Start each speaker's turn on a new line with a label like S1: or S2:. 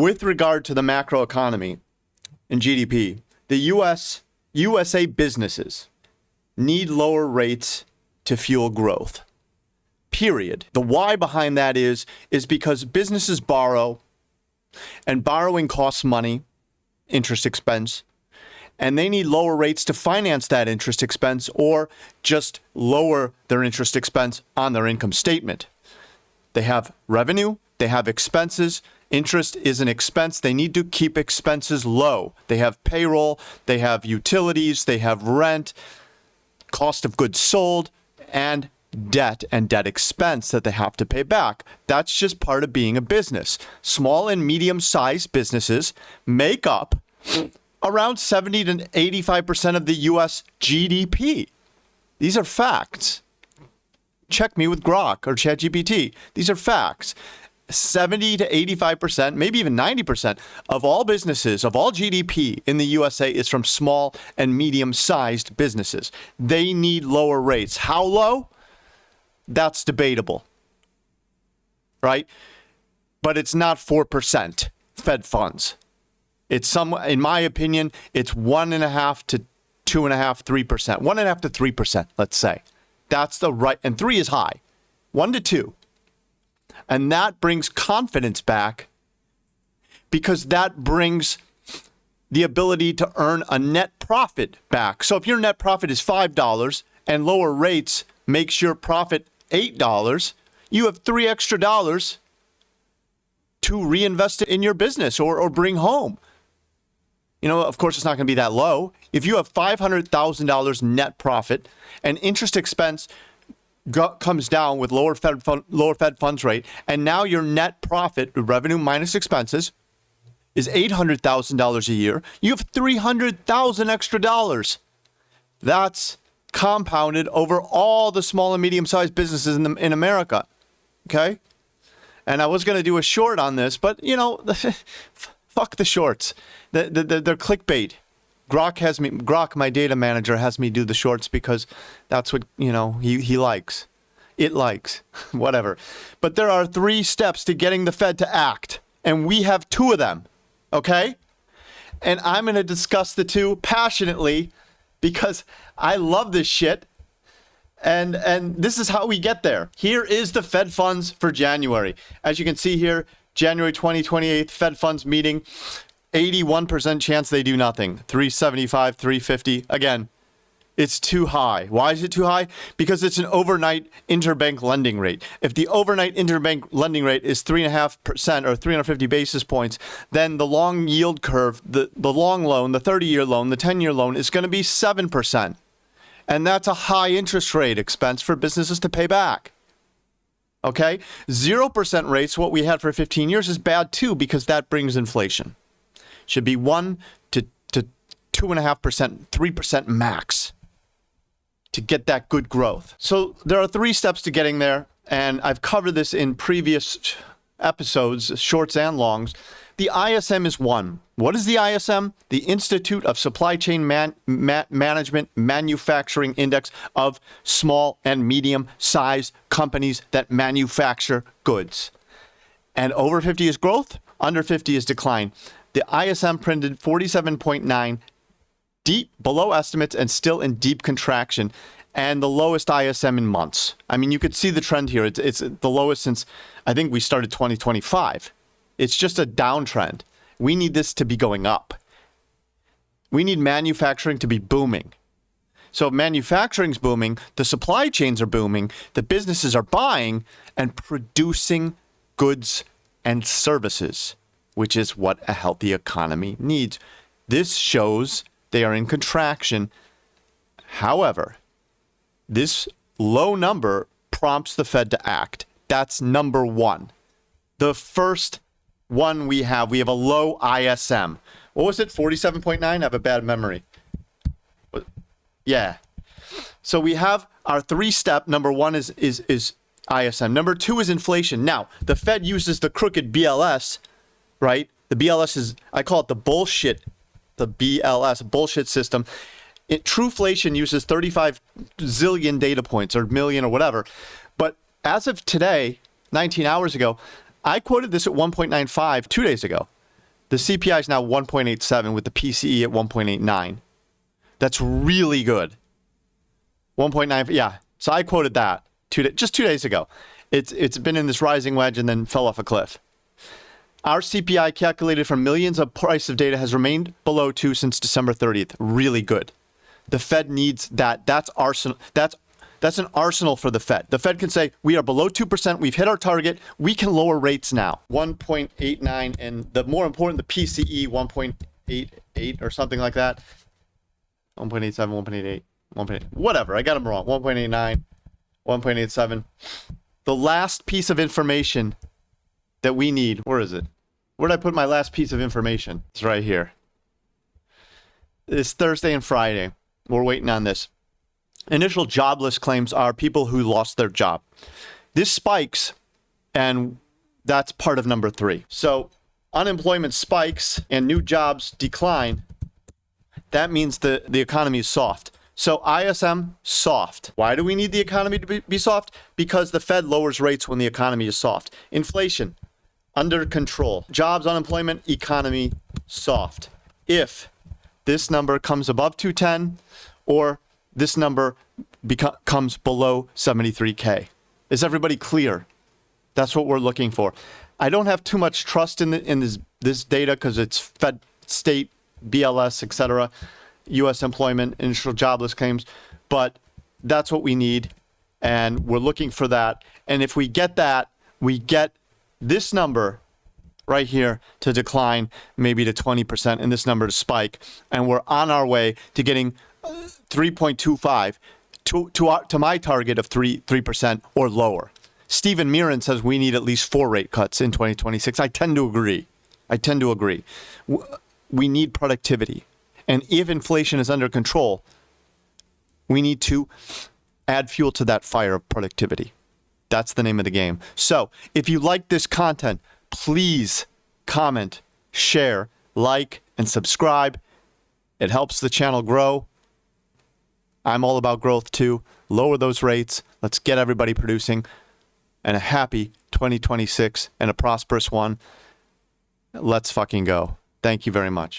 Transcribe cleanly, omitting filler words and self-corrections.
S1: with regard to the macroeconomy and GDP, the USA businesses need lower rates to fuel growth. Period. The why behind that is because businesses borrow, and borrowing costs money, interest expense, and they need lower rates to finance that interest expense or just lower their interest expense on their income statement. They have revenue, they have expenses. Interest is an expense. They need to keep expenses low. They have payroll, they have utilities, they have rent, cost of goods sold, and debt expense that they have to pay back. That's just part of being a business. Small and medium-sized businesses make up around 70 to 85% of the U.S. GDP. These are facts. Check me with Grok or ChatGPT. These are facts. 70 to 85%, maybe even 90% of all businesses, of all GDP in the USA is from small and medium-sized businesses. They need lower rates. How low? That's debatable, right? But it's not 4% Fed funds. It's in my opinion, it's 1.5 to 2.5, 3%, 1.5 to 3%, let's say. That's the right, and 3 is high, 1 to 2. And that brings confidence back because that brings the ability to earn a net profit back. So if your net profit is $5 and lower rates makes your profit $8, you have $3 extra to reinvest it in your business or bring home. You know, of course, it's not going to be that low. If you have $500,000 net profit and interest expense comes down with lower Fed funds rate, and now your net profit, revenue minus expenses, is $800,000 a year, you have $300,000 extra dollars. That's compounded over all the small and medium-sized businesses in America. Okay? And I was going to do a short on this, but, you know, fuck the shorts. They're clickbait. Grok, my data manager, has me do the shorts because that's what, you know, he likes. It likes. Whatever. But there are 3 steps to getting the Fed to act, and we have 2 of them. Okay? And I'm going to discuss the 2 passionately because I love this shit. And this is how we get there. Here is the Fed funds for January. As you can see here, January 2028 Fed funds meeting. 81% chance they do nothing. 375, 350. Again, it's too high. Why is it too high? Because it's an overnight interbank lending rate. If the overnight interbank lending rate is 3.5% or 350 basis points, then the long yield curve, the long loan, the 30-year loan, the 10-year loan is going to be 7%. And that's a high interest rate expense for businesses to pay back. Okay? 0% rates, what we had for 15 years, is bad too because that brings inflation. Should be 1 to 2.5%, 3% max to get that good growth. So there are 3 steps to getting there, and I've covered this in previous episodes, shorts and longs. The ISM is one. What is the ISM? The Institute of Supply Chain Management Manufacturing Index of small and medium-sized companies that manufacture goods. And over 50 is growth, under 50 is decline. The ISM printed 47.9, deep below estimates and still in deep contraction, and the lowest ISM in months. I mean, you could see the trend here. It's the lowest since, I think we started 2025. It's just a downtrend. We need this to be going up. We need manufacturing to be booming. So if manufacturing's booming, the supply chains are booming, the businesses are buying and producing goods and services, which is what a healthy economy needs. This shows they are in contraction. However, this low number prompts the Fed to act. That's number 1. The first one we have a low ISM. What was it? 47.9? I have a bad memory. Yeah. So we have our 3-step. Number 1 is ISM. Number 2 is inflation. Now, the Fed uses the crooked BLS, right? The BLS is, I call it the BLS, bullshit system. Truflation uses 35 zillion data points or million or whatever. But as of today, 19 hours ago, I quoted this at 1.95 2 days ago. The CPI is now 1.87 with the PCE at 1.89. That's really good. 1.9, yeah. So I quoted that just 2 days ago. It's been in this rising wedge and then fell off a cliff. Our CPI calculated from millions of price of data has remained below 2 since December 30th. Really good. The Fed needs that. That's an arsenal for the Fed. The Fed can say, we are below 2%. We've hit our target. We can lower rates now. 1.89 and the more important, the PCE 1.88 or something like that. 1.87, 1.88, 1.8, whatever. I got them wrong. 1.89, 1.87. The last piece of information that we need, where is it? Where did I put my last piece of information? It's right here. It's Thursday and Friday. We're waiting on this. Initial jobless claims are people who lost their job. This spikes, and that's part of number 3. So unemployment spikes and new jobs decline. That means the economy is soft. So ISM, soft. Why do we need the economy to be soft? Because the Fed lowers rates when the economy is soft. Inflation, under control. Jobs, unemployment, economy, soft. If this number comes above 210 or this number comes below 73K. Is everybody clear? That's what we're looking for. I don't have too much trust in this data because it's Fed, state, BLS, etc., U.S. employment, initial jobless claims, but that's what we need, and we're looking for that. And if we get that, we get this number right here to decline maybe to 20% and this number to spike, and we're on our way to getting 3.25 to my target of 3% or lower. Stephen Mirren says we need at least 4 rate cuts in 2026. I tend to agree. We need productivity. And if inflation is under control, we need to add fuel to that fire of productivity. That's the name of the game. So if you like this content, please comment, share, like, and subscribe. It helps the channel grow. I'm all about growth too. Lower those rates. Let's get everybody producing. And a happy 2026 and a prosperous one. Let's fucking go. Thank you very much.